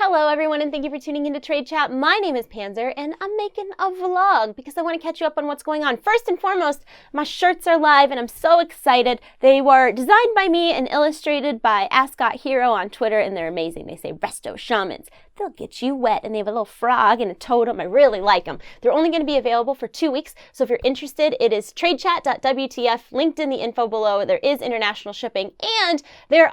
Hello everyone, and thank you for tuning into TradeChat. My name is Panzer and I'm making a vlog because I want to catch you up on what's going on. First and foremost, my shirts are live and I'm so excited. They were designed by me and illustrated by Ascot Hero on Twitter, and they're amazing. They say Resto Shamans. They'll get you wet, and they have a little frog and a totem. I really like them. They're only going to be available for 2 weeks, so if you're interested, it is tradechat.wtf, linked in the info below. There is international shipping, and there's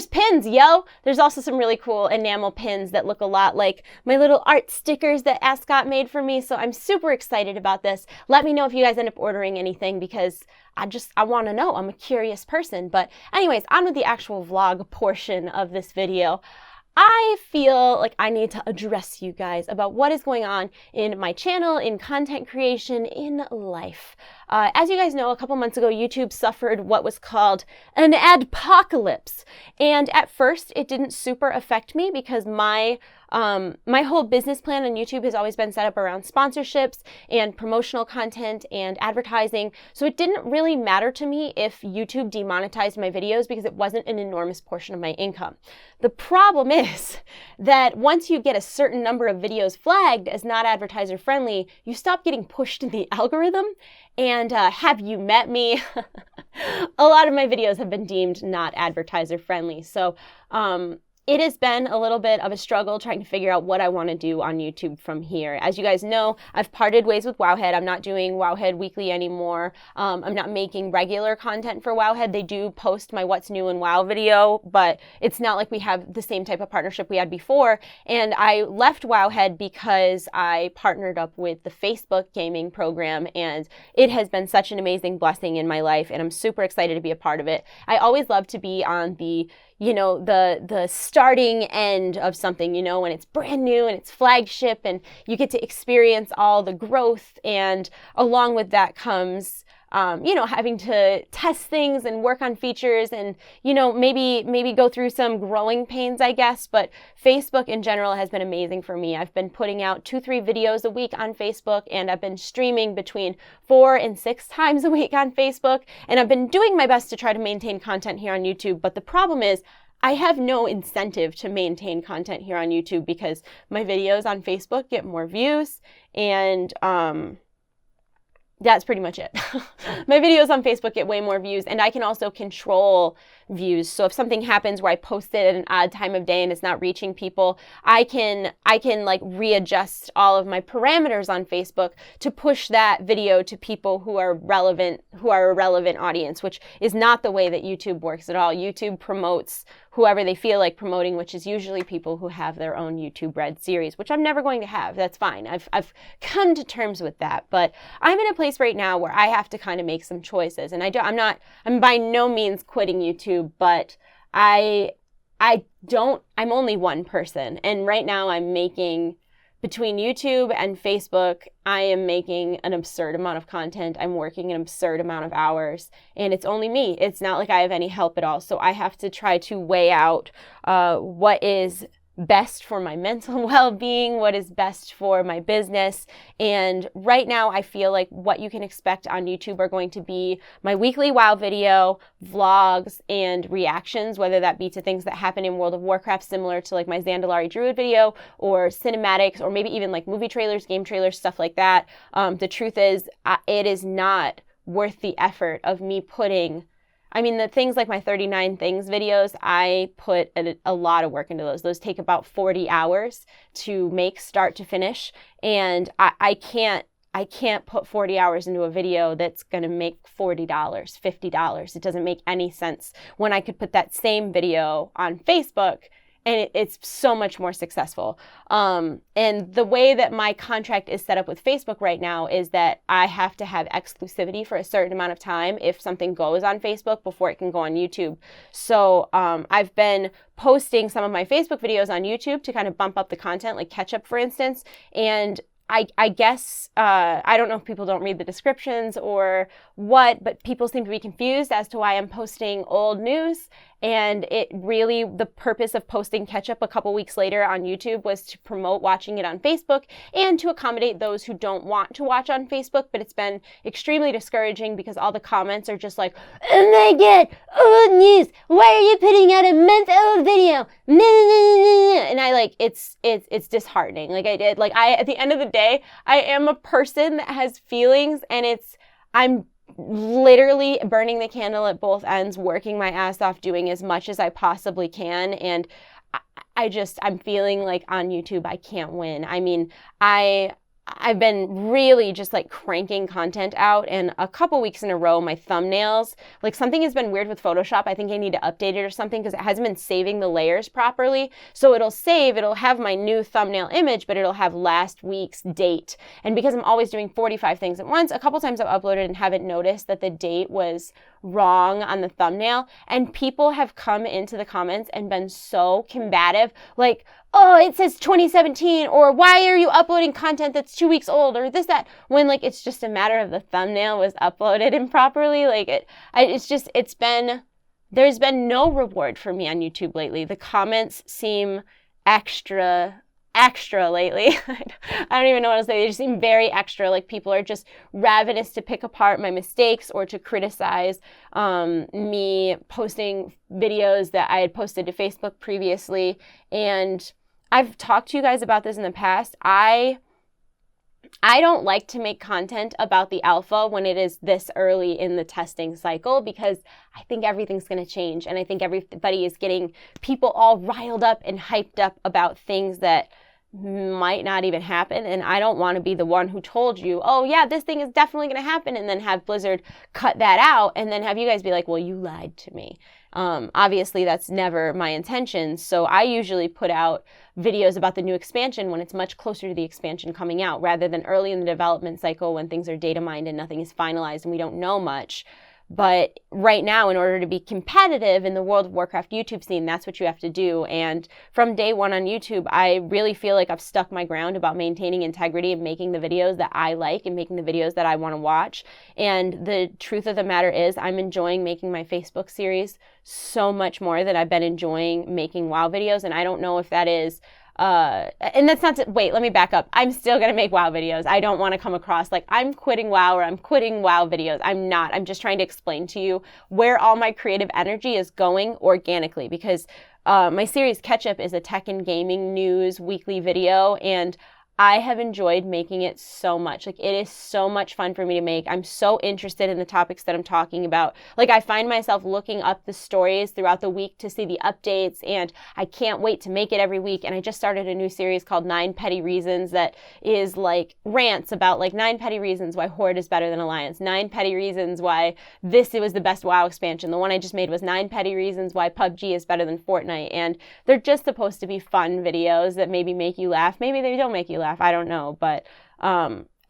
pins, yo! There's also some really cool enamel pins that look a lot like my little art stickers that Ascot made for me, so I'm super excited about this. Let me know if you guys end up ordering anything because I want to know. I'm a curious person. But anyways, on with the actual vlog portion of this video. I feel like I need to address you guys about what is going on in my channel, in content creation, in life. As you guys know, a couple months ago, YouTube suffered what was called an adpocalypse. And at first, it didn't super affect me because my whole business plan on YouTube has always been set up around sponsorships and promotional content and advertising. So it didn't really matter to me if YouTube demonetized my videos because it wasn't an enormous portion of my income. The problem is that once you get a certain number of videos flagged as not advertiser friendly, you stop getting pushed in the algorithm. And have you met me? A lot of my videos have been deemed not advertiser friendly. So it has been a little bit of a struggle trying to figure out what I want to do on YouTube from here. As you guys know, I've parted ways with Wowhead. I'm not doing Wowhead Weekly anymore. I'm not making regular content for Wowhead. They do post my What's New in WoW video, but it's not like we have the same type of partnership we had before. And I left Wowhead because I partnered up with the Facebook gaming program, and it has been such an amazing blessing in my life, and I'm super excited to be a part of it. I always love to be on the the starting end of something, when it's brand new and it's flagship and you get to experience all the growth, and along with that comes having to test things and work on features and, maybe go through some growing pains, I guess. But Facebook in general has been amazing for me. I've been putting out 2-3 videos a week on Facebook, and I've been streaming between 4 and 6 times a week on Facebook. And I've been doing my best to try to maintain content here on YouTube. But the problem is I have no incentive to maintain content here on YouTube because my videos on Facebook get more views, and that's pretty much it. My videos on Facebook get way more views, and I can also control views. So if something happens where I post it at an odd time of day and it's not reaching people, I can like readjust all of my parameters on Facebook to push that video to people who are a relevant audience, which is not the way that YouTube works at all. YouTube promotes whoever they feel like promoting, which is usually people who have their own YouTube Red series, which I'm never going to have. That's fine. I've come to terms with that. But I'm in a place right now where I have to kind of make some choices. And I'm by no means quitting YouTube, but I'm only one person. And right now I'm making, between YouTube and Facebook, I am making an absurd amount of content. I'm working an absurd amount of hours, and it's only me. It's not like I have any help at all. So I have to try to weigh out what is best for my mental well-being, what is best for my business. And right now I feel like what you can expect on YouTube are going to be my weekly WoW video, vlogs, and reactions, whether that be to things that happen in World of Warcraft, similar to like my Zandalari Druid video, or cinematics, or maybe even like movie trailers, game trailers, stuff like that. The truth is, it is not worth the effort of me putting the things like my 39 things videos, I put a lot of work into those. Those take about 40 hours to make, start to finish. And I can't put 40 hours into a video that's going to make $40, $50. It doesn't make any sense when I could put that same video on Facebook and it's so much more successful. And the way that my contract is set up with Facebook right now is that I have to have exclusivity for a certain amount of time if something goes on Facebook before it can go on YouTube. So I've been posting some of my Facebook videos on YouTube to kind of bump up the content, like Catch Up, for instance. And I guess, I don't know if people don't read the descriptions or what, but people seem to be confused as to why I'm posting old news. And it really, the purpose of posting Ketchup a couple weeks later on YouTube was to promote watching it on Facebook and to accommodate those who don't want to watch on Facebook. But it's been extremely discouraging because all the comments are just like, oh my God, old news. Why are you putting out a month-old video? And I like, it's disheartening. Like at the end of the day, I am a person that has feelings, and I'm literally burning the candle at both ends, working my ass off, doing as much as I possibly can. And I'm feeling like on YouTube, I can't win. I mean, I've been really just like cranking content out, and a couple weeks in a row, my thumbnails, like something has been weird with Photoshop. I think I need to update it or something because it hasn't been saving the layers properly. So it'll have my new thumbnail image, but it'll have last week's date. And because I'm always doing 45 things at once, a couple times I've uploaded and haven't noticed that the date was wrong on the thumbnail. And people have come into the comments and been so combative, like, oh, it says 2017, or why are you uploading content that's 2 weeks old, or this, that, when like it's just a matter of the thumbnail was uploaded improperly. Like there's been no reward for me on YouTube lately. The comments seem extra lately. I don't even know what to say. They just seem very extra. Like people are just ravenous to pick apart my mistakes or to criticize me posting videos that I had posted to Facebook previously. And I've talked to you guys about this in the past. I don't like to make content about the alpha when it is this early in the testing cycle, because I think everything's going to change. And I think everybody is getting people all riled up and hyped up about things that might not even happen. And I don't want to be the one who told you, oh yeah, this thing is definitely going to happen, and then have Blizzard cut that out and then have you guys be like, well, you lied to me. Obviously that's never my intention. So I usually put out videos about the new expansion when it's much closer to the expansion coming out, rather than early in the development cycle when things are data mined and nothing is finalized and we don't know much. But right now, in order to be competitive in the World of Warcraft YouTube scene, that's what you have to do. And from day one on YouTube, I really feel like I've stuck my ground about maintaining integrity and making the videos that I like and making the videos that I want to watch. And the truth of the matter is, I'm enjoying making my Facebook series so much more than I've been enjoying making WoW videos. And I don't know if that is and that's not to, wait, let me back up. I'm still going to make WoW videos. I don't want to come across like I'm quitting WoW or I'm quitting WoW videos. I'm not. I'm just trying to explain to you where all my creative energy is going organically, because my series Ketchup is a tech and gaming news weekly video, and I have enjoyed making it so much. Like, it is so much fun for me to make. I'm so interested in the topics that I'm talking about. Like, I find myself looking up the stories throughout the week to see the updates, and I can't wait to make it every week. And I just started a new series called 9 Petty Reasons that is like rants about like 9 petty reasons why Horde is better than Alliance, 9 petty reasons why it was the best WoW expansion. The one I just made was 9 petty reasons why PUBG is better than Fortnite. And they're just supposed to be fun videos that maybe make you laugh. Maybe they don't make you laugh. I don't know, but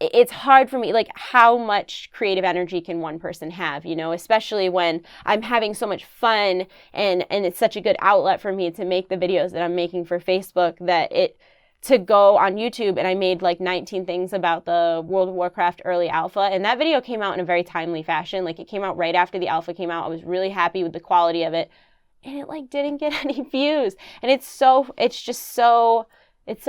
it's hard for me, like, how much creative energy can one person have, you know, especially when I'm having so much fun and it's such a good outlet for me to make the videos that I'm making for Facebook, that to go on YouTube. And I made like 19 things about the World of Warcraft early alpha, and that video came out in a very timely fashion. Like, it came out right after the alpha came out. I was really happy with the quality of it, and it like didn't get any views, and it's so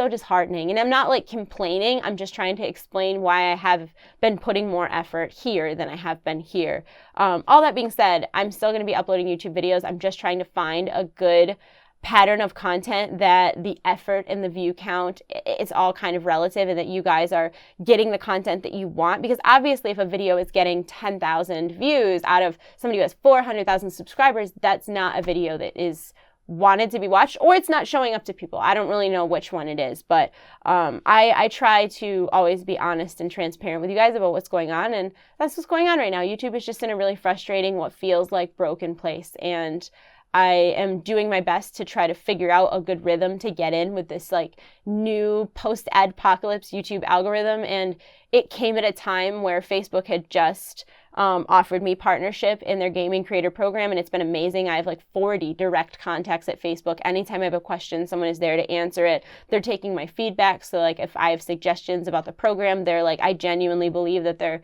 disheartening. And I'm not like complaining. I'm just trying to explain why I have been putting more effort here than I have been here. All that being said, I'm still going to be uploading YouTube videos. I'm just trying to find a good pattern of content that the effort and the view count, it's all kind of relative, and that you guys are getting the content that you want. Because obviously if a video is getting 10,000 views out of somebody who has 400,000 subscribers, that's not a video that is wanted to be watched, or it's not showing up to people. I don't really know which one it is, but I try to always be honest and transparent with you guys about what's going on, and that's what's going on right now. YouTube is just in a really frustrating, what feels like broken place, and I am doing my best to try to figure out a good rhythm to get in with this like new post-adpocalypse YouTube algorithm. And it came at a time where Facebook had just offered me partnership in their gaming creator program, and it's been amazing. I have like 40 direct contacts at Facebook. Anytime I have a question, someone is there to answer it. They're taking my feedback. So like if I have suggestions about the program, they're like, I genuinely believe that they're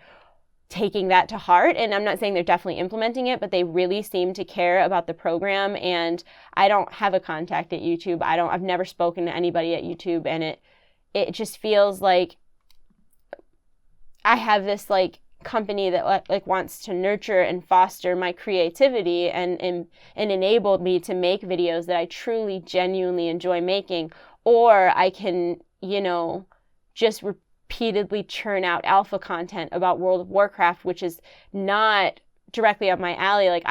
taking that to heart. And I'm not saying they're definitely implementing it, but they really seem to care about the program. And I don't have a contact at YouTube. I've never spoken to anybody at YouTube, and it just feels like I have this like company that like wants to nurture and foster my creativity and enable me to make videos that I truly genuinely enjoy making, or I can, just repeatedly churn out alpha content about World of Warcraft, which is not directly up my alley. Like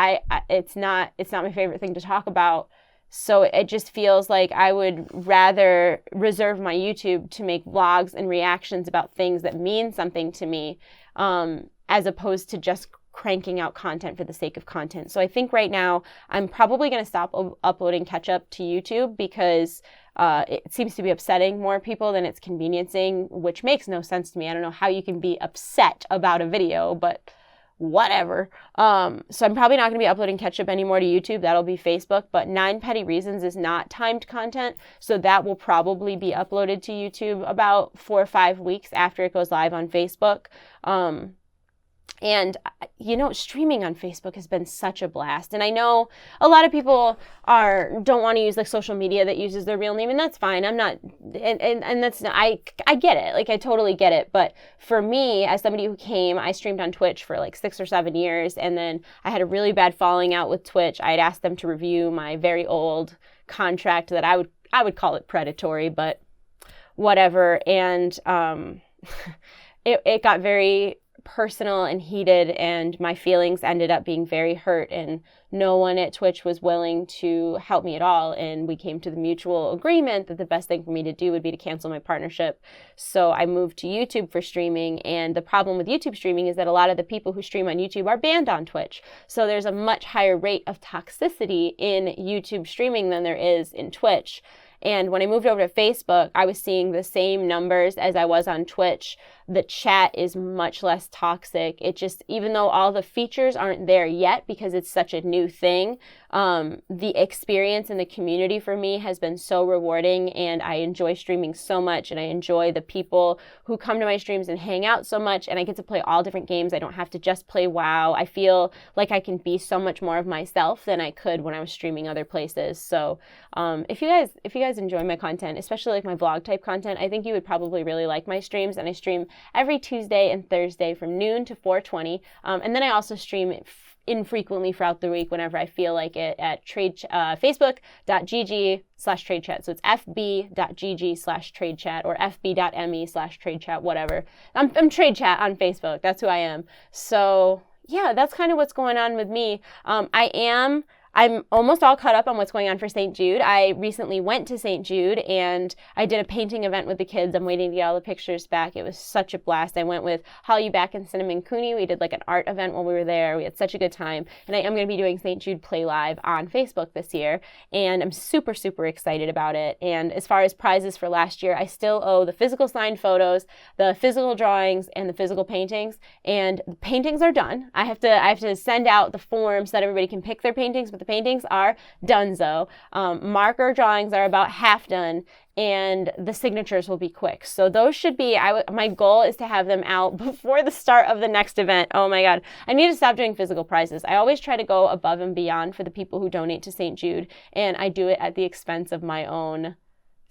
it's not my favorite thing to talk about. So it just feels like I would rather reserve my YouTube to make vlogs and reactions about things that mean something to me, as opposed to just cranking out content for the sake of content. So I think right now I'm probably going to stop uploading catch-up to YouTube because it seems to be upsetting more people than it's conveniencing, which makes no sense to me. I don't know how you can be upset about a video, but whatever. So I'm probably not going to be uploading catch-up anymore to YouTube. That'll be Facebook. But 9 Petty Reasons is not timed content, so that will probably be uploaded to YouTube about 4 or 5 weeks after it goes live on Facebook. And, streaming on Facebook has been such a blast. And I know a lot of people don't want to use like social media that uses their real name, and that's fine. I'm not, and that's not, I get it. Like, I totally get it. But for me, as somebody I streamed on Twitch for like 6 or 7 years, and then I had a really bad falling out with Twitch. I had asked them to review my very old contract that I would call it predatory, but whatever. And, it got very personal and heated, and my feelings ended up being very hurt, and no one at Twitch was willing to help me at all. And we came to the mutual agreement that the best thing for me to do would be to cancel my partnership. So I moved to YouTube for streaming. And the problem with YouTube streaming is that a lot of the people who stream on YouTube are banned on Twitch. So there's a much higher rate of toxicity in YouTube streaming than there is in Twitch. And when I moved over to Facebook, I was seeing the same numbers as I was on Twitch. The chat is much less toxic. It just, even though all the features aren't there yet because it's such a new thing, the experience in the community for me has been so rewarding, and I enjoy streaming so much, and I enjoy the people who come to my streams and hang out so much, and I get to play all different games. I don't have to just play WoW. I feel like I can be so much more of myself than I could when I was streaming other places. So if you guys enjoy my content, especially like my vlog type content, I think you would probably really like my streams. And I stream every Tuesday and Thursday from noon to 4:20. And then I also stream infrequently throughout the week whenever I feel like it at facebook.gg/TradeChat. So it's fb.gg/TradeChat or fb.me/TradeChat, whatever. I'm TradeChat on Facebook. That's who I am. So yeah, that's kind of what's going on with me. I'm almost all caught up on what's going on for St. Jude. I recently went to St. Jude and I did a painting event with the kids. I'm waiting to get all the pictures back. It was such a blast. I went with Holly Back and Cinnamon Cooney. We did like an art event while we were there. We had such a good time. And I am going to be doing St. Jude Play Live on Facebook this year. And I'm super, super excited about it. And as far as prizes for last year, I still owe the physical signed photos, the physical drawings, and the physical paintings. And the paintings are done. I have to send out the forms so that everybody can pick their paintings, but the paintings are donezo. Marker drawings are about half done, and the signatures will be quick. So those should be, my goal is to have them out before the start of the next event. Oh my God. I need to stop doing physical prizes. I always try to go above and beyond for the people who donate to St. Jude, and I do it at the expense of my own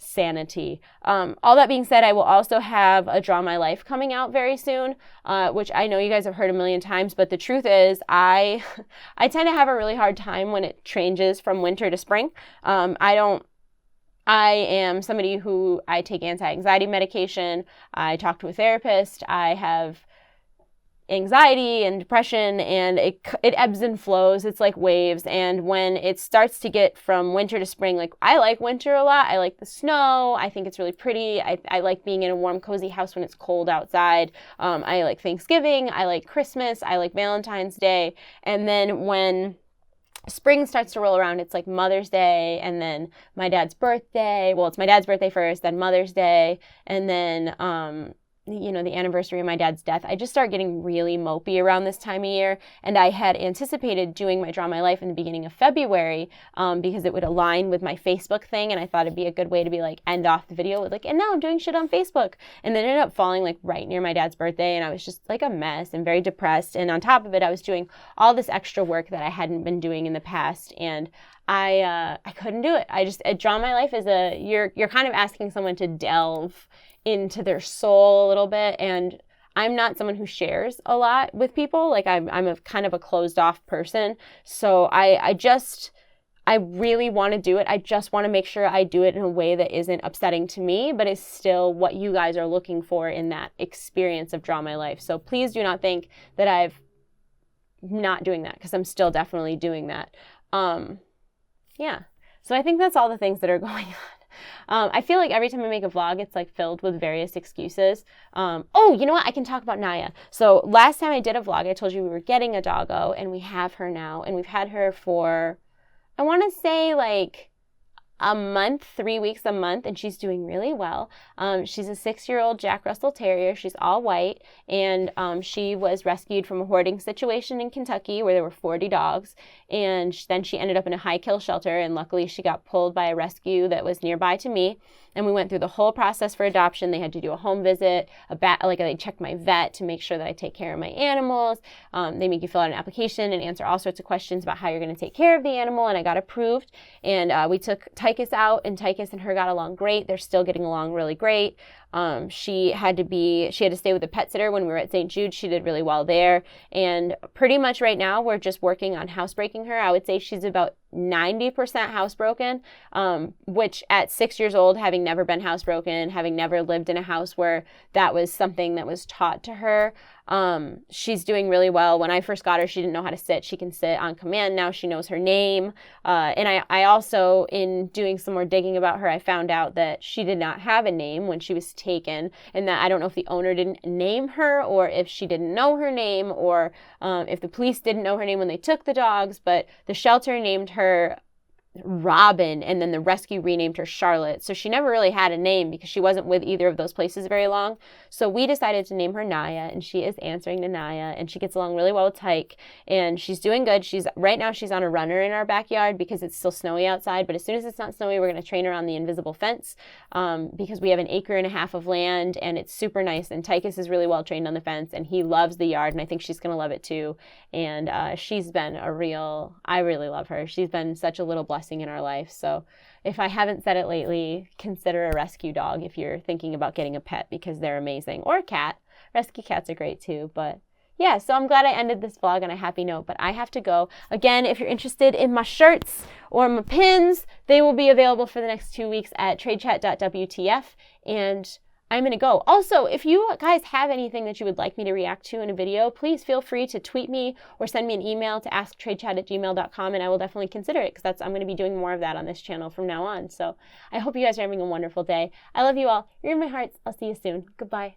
sanity. All that being said, I will also have a Draw My Life coming out very soon, which I know you guys have heard a million times, but the truth is I tend to have a really hard time when it changes from winter to spring. I am somebody who, I take anti-anxiety medication. I talk to a therapist. I have anxiety and depression, and it ebbs and flows. It's like waves. And when it starts to get from winter to spring, like, I like winter a lot. I like the snow. I think it's really pretty. I like being in a warm, cozy house when it's cold outside. I like Thanksgiving. I like Christmas. I like Valentine's Day. And then when spring starts to roll around, it's like Mother's Day, and then my dad's birthday. Well, it's my dad's birthday first, then Mother's Day, and then the anniversary of my dad's death, I just start getting really mopey around this time of year. And I had anticipated doing my Draw My Life in the beginning of February because it would align with my Facebook thing. And I thought it'd be a good way to be like, end off the video with like, and now I'm doing shit on Facebook. And then it ended up falling like right near my dad's birthday. And I was just like a mess and very depressed. And on top of it, I was doing all this extra work that I hadn't been doing in the past. And I couldn't do it. Draw My Life is you're kind of asking someone to delve into their soul a little bit. And I'm not someone who shares a lot with people. Like I'm a kind of a closed off person. So I really want to do it. I just want to make sure I do it in a way that isn't upsetting to me, but is still what you guys are looking for in that experience of Draw My Life. So please do not think that I'm not doing that, because I'm still definitely doing that. Yeah. So I think that's all the things that are going on. I feel like every time I make a vlog, it's like filled with various excuses. Oh, you know what? I can talk about Naya. So last time I did a vlog, I told you we were getting a doggo, and we have her now, and we've had her for, I want to say like a month, 3 weeks a month, and she's doing really well. She's a 6-year-old Jack Russell Terrier. She's all white, and she was rescued from a hoarding situation in Kentucky where there were 40 dogs, and then she ended up in a high kill shelter, and luckily she got pulled by a rescue that was nearby to me, and we went through the whole process for adoption. They had to do a home visit, they checked my vet to make sure that I take care of my animals. They make you fill out an application and answer all sorts of questions about how you're going to take care of the animal, and I got approved, and we took Tychus out, and Tychus and her got along great. They're still getting along really great. She had to stay with a pet sitter when we were at St. Jude. She did really well there. And pretty much right now, we're just working on housebreaking her. I would say she's about 90% housebroken, which at 6 years old, having never been housebroken, having never lived in a house where that was something that was taught to her, she's doing really well. When I first got her, she didn't know how to sit. She can sit on command now. She knows her name. And I also, in doing some more digging about her, I found out that she did not have a name when she was taken, and that I don't know if the owner didn't name her, or if she didn't know her name, or if the police didn't know her name when they took the dogs, but the shelter named her Robin, and then the rescue renamed her Charlotte. So she never really had a name because she wasn't with either of those places very long. So we decided to name her Naya, and she is answering to Naya, and she gets along really well with Tyke, and she's doing good. Right now she's on a runner in our backyard because it's still snowy outside, but as soon as it's not snowy, we're going to train her on the invisible fence because we have 1.5 acres of land, and it's super nice, and Tychus is really well trained on the fence, and he loves the yard, and I think she's going to love it too. And she's been I really love her. She's been such a little blessing in our life. So if I haven't said it lately, consider a rescue dog if you're thinking about getting a pet, because they're amazing. Or a cat. Rescue cats are great too. But yeah, so I'm glad I ended this vlog on a happy note, but I have to go. Again, if you're interested in my shirts or my pins, they will be available for the next 2 weeks at tradechat.wtf, and I'm going to go. Also, if you guys have anything that you would like me to react to in a video, please feel free to tweet me or send me an email to asktradechat@gmail.com, and I will definitely consider it, because I'm going to be doing more of that on this channel from now on. So I hope you guys are having a wonderful day. I love you all. You're in my hearts. I'll see you soon. Goodbye.